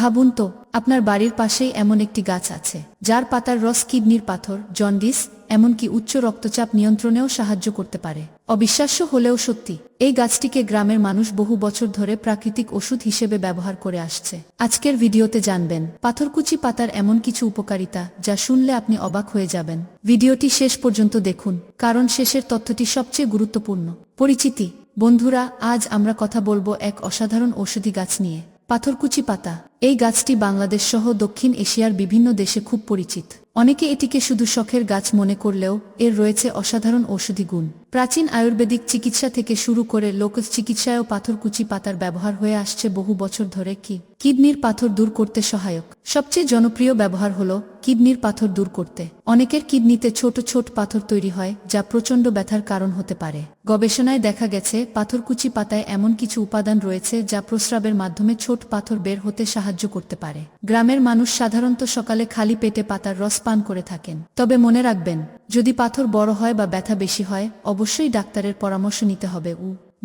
ভাবুন তো, আপনার বাড়ির পাশেই এমন একটি গাছ আছে যার পাতার রস কিডনির পাথর, জন্ডিস, এমনকি উচ্চ রক্তচাপ নিয়ন্ত্রণেও সাহায্য করতে পারে। অবিশ্বাস্য হলেও সত্যি, এই গাছটিকে গ্রামের মানুষ বহু বছর ধরে প্রাকৃতিক ওষুধ হিসেবে ব্যবহার করে আসছে। আজকের ভিডিওতে জানবেন পাথরকুচি পাতার এমন কিছু উপকারিতা যা শুনলে আপনি অবাক হয়ে যাবেন। ভিডিওটি শেষ পর্যন্ত দেখুন, কারণ শেষের তথ্যটি সবচেয়ে গুরুত্বপূর্ণ। পরিচিতি। বন্ধুরা, আজ আমরা কথা বলবো এক অসাধারণ ঔষধি গাছ নিয়ে, পাথরকুচি পাতা। এই গাছটি বাংলাদেশ সহ দক্ষিণ এশিয়ার বিভিন্ন দেশে খুব পরিচিত। অনেকে এটিকে শুধু শখের গাছ মনে করলেও এর রয়েছে অসাধারণ ঔষধি গুণ। প্রাচীন আয়ুর্বেদিক চিকিৎসা থেকে শুরু করে লোক চিকিৎসায়ও পাথরকুচি পাতার ব্যবহার হয়ে আসছে বহু বছর ধরে। কিডনির পাথর দূর করতে সহায়ক। সবচেয়ে জনপ্রিয় ব্যবহার হলো কিডনির পাথর দূর করতে। অনেকের কিডনিতে ছোট ছোট পাথর তৈরি হয় যা প্রচণ্ড ব্যথার কারণ হতে পারে। গবেষণায় দেখা গেছে পাথরকুচি পাতায় এমন কিছু উপাদান রয়েছে যা প্রস্রাবের মাধ্যমে ছোট পাথর বের হতে সাহায্য করতে পারে। গ্রামের মানুষ সাধারণত সকালে খালি পেটে পাতার রস পান করে থাকেন। তবে মনে রাখবেন, যদি পাথর বড় হয় বা ব্যথা বেশি হয়, অবশ্যই ডাক্তারের পরামর্শ নিতে হবে।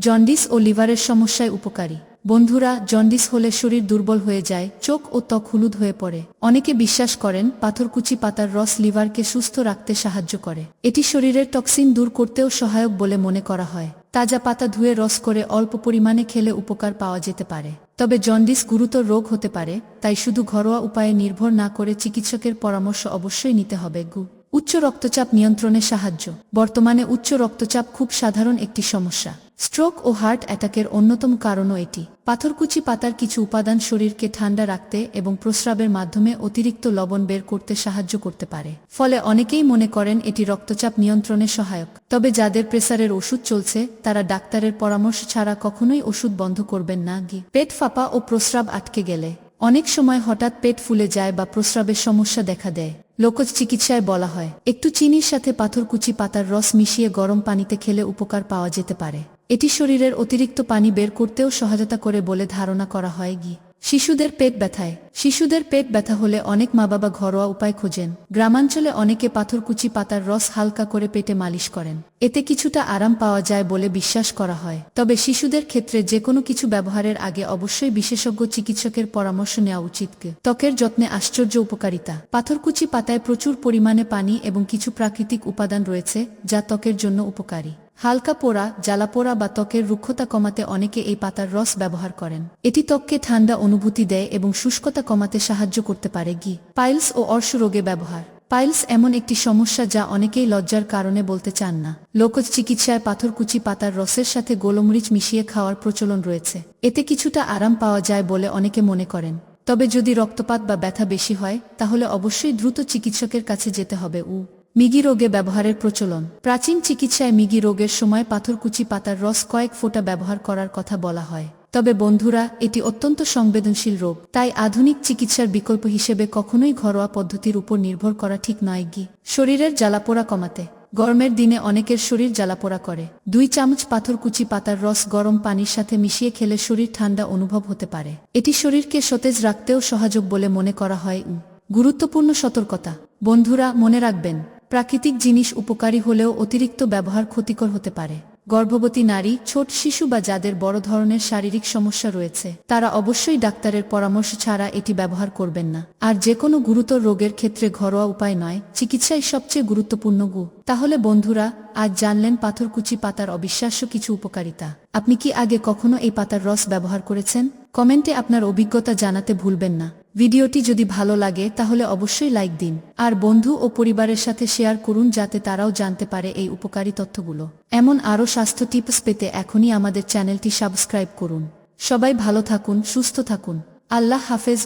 জন্ডিস ও লিভারের সমস্যায় উপকারী। বন্ধুরা, জন্ডিস হলে শরীর দুর্বল হয়ে যায়, চোখ ও ত্বক হলুদ হয়ে পড়ে। অনেকে বিশ্বাস করেন পাথরকুচি পাতার রস লিভারকে সুস্থ রাখতে সাহায্য করে। এটি শরীরের টক্সিন দূর করতেও সহায়ক বলে মনে করা হয়। তাজা পাতা ধুয়ে রস করে অল্প পরিমাণে খেলে উপকার পাওয়া যেতে পারে। তবে জন্ডিস গুরুতর রোগ হতে পারে, তাই শুধু ঘরোয়া উপায়ে নির্ভর না করে চিকিৎসকের পরামর্শ অবশ্যই নিতে হবে। উচ্চ রক্তচাপ নিয়ন্ত্রণে সাহায্য। বর্তমানে উচ্চ রক্তচাপ খুব সাধারণ একটি সমস্যা। স্ট্রোক ও হার্ট অ্যাটাকের অন্যতম কারণও এটি। পাথরকুচি পাতার কিছু উপাদান শরীরকে ঠান্ডা রাখতে এবং প্রস্রাবের মাধ্যমে অতিরিক্ত লবণ বের করতে সাহায্য করতে পারে। ফলে অনেকেই মনে করেন এটি রক্তচাপ নিয়ন্ত্রণে সহায়ক। তবে যাদের প্রেসারের ওষুধ চলছে তারা ডাক্তারের পরামর্শ ছাড়া কখনোই ওষুধ বন্ধ করবেন না। পেট ফাঁপা ও প্রস্রাব আটকে গেলে। অনেক সময় হঠাৎ পেট ফুলে যায় বা প্রস্রাবের সমস্যা দেখা দেয়। লোকজ চিকিৎসায় বলা হয় একটু চিনির সাথে পাথরকুচি পাতার রস মিশিয়ে গরম পানিতে খেলে উপকার পাওয়া যেতে পারে। এটি শরীরের অতিরিক্ত পানি বের করতেও সহায়তা করে বলে ধারণা করা হয়। শিশুদের পেট ব্যথায়। শিশুদের পেট ব্যথা হলে অনেক মা বাবা ঘরোয়া উপায় খোঁজেন। গ্রামাঞ্চলে অনেকে পাথরকুচি পাতার রস হালকা করে পেটে মালিশ করেন। এতে কিছুটা আরাম পাওয়া যায় বলে বিশ্বাস করা হয়। তবে শিশুদের ক্ষেত্রে যে কোনো কিছু ব্যবহারের আগে অবশ্যই বিশেষজ্ঞ চিকিৎসকের পরামর্শ নেওয়া উচিত। ত্বকের যত্নে আশ্চর্য উপকারিতা। পাথরকুচি পাতায় প্রচুর পরিমাণে পানি এবং কিছু প্রাকৃতিক উপাদান রয়েছে যা ত্বকের জন্য উপকারী। হালকা পোড়া, জ্বালাপোড়া বা ত্বকের রুক্ষতা কমাতে অনেকে এই পাতার রস ব্যবহার করেন। এটি ত্বককে ঠান্ডা অনুভূতি দেয় এবং শুষ্কতা কমাতে সাহায্য করতে পারে। পাইলস ও অর্শ রোগে ব্যবহার। পাইলস এমন একটি সমস্যা যা অনেকেই লজ্জার কারণে বলতে চান না। লোকজ চিকিৎসায় পাথরকুচি পাতার রসের সাথে গোলমরিচ মিশিয়ে খাওয়ার প্রচলন রয়েছে। এতে কিছুটা আরাম পাওয়া যায় বলে অনেকে মনে করেন। তবে যদি রক্তপাত বা ব্যথা বেশি হয় তাহলে অবশ্যই দ্রুত চিকিৎসকের কাছে যেতে হবে। মৃগী রোগে ব্যবহারের প্রচলন। প্রাচীন চিকিৎসায় মৃগী রোগের সময় পাথরকুচি পাতার রস কয়েক ফোঁটা ব্যবহার করার কথা বলা হয়। তবে বন্ধুরা, এটি অত্যন্ত সংবেদনশীল রোগ, তাই আধুনিক চিকিৎসার বিকল্প হিসেবে কখনোই ঘরোয়া পদ্ধতির উপর নির্ভর করা ঠিক নয়। শরীরের জ্বালাপোড়া কমাতে। গরমের দিনে অনেকের শরীর জ্বালাপোড়া করে। 2 চামচ পাথরকুচি পাতার রস গরম পানির সাথে মিশিয়ে খেলে শরীর ঠান্ডা অনুভব হতে পারে। এটি শরীরকে সতেজ রাখতেও সহায়ক বলে মনে করা হয়। গুরুত্বপূর্ণ সতর্কতা। বন্ধুরা, মনে রাখবেন, প্রাকৃতিক জিনিস উপকারী হলেও অতিরিক্ত ব্যবহার ক্ষতিকর হতে পারে। গর্ভবতী নারী, ছোট শিশু বা যাদের বড় ধরনের শারীরিক সমস্যা রয়েছে তারা অবশ্যই ডাক্তারের পরামর্শ ছাড়া এটি ব্যবহার করবেন না। আর যে কোনো গুরুতর রোগের ক্ষেত্রে ঘরোয়া উপায় নয়, চিকিৎসাই সবচেয়ে গুরুত্বপূর্ণ। তাহলে বন্ধুরা, আজ জানলেন পাথরকুচি পাতার অবিশ্বাস্য কিছু উপকারিতা। আপনি কি আগে কখনো এই পাতার রস ব্যবহার করেছেন? কমেন্টে আপনার অভিজ্ঞতা জানাতে ভুলবেন না। ভিডিওটি যদি ভালো লাগে তাহলে অবশ্যই লাইক দিন আর বন্ধু ও পরিবারের সাথে শেয়ার করুন যাতে তারাও জানতে পারে এই উপকারী তথ্যগুলো। এমন আরও স্বাস্থ্য টিপস পেতে এখনই আমাদের চ্যানেলটি সাবস্ক্রাইব করুন। সবাই ভালো থাকুন, সুস্থ থাকুন। আল্লাহ হাফেজ।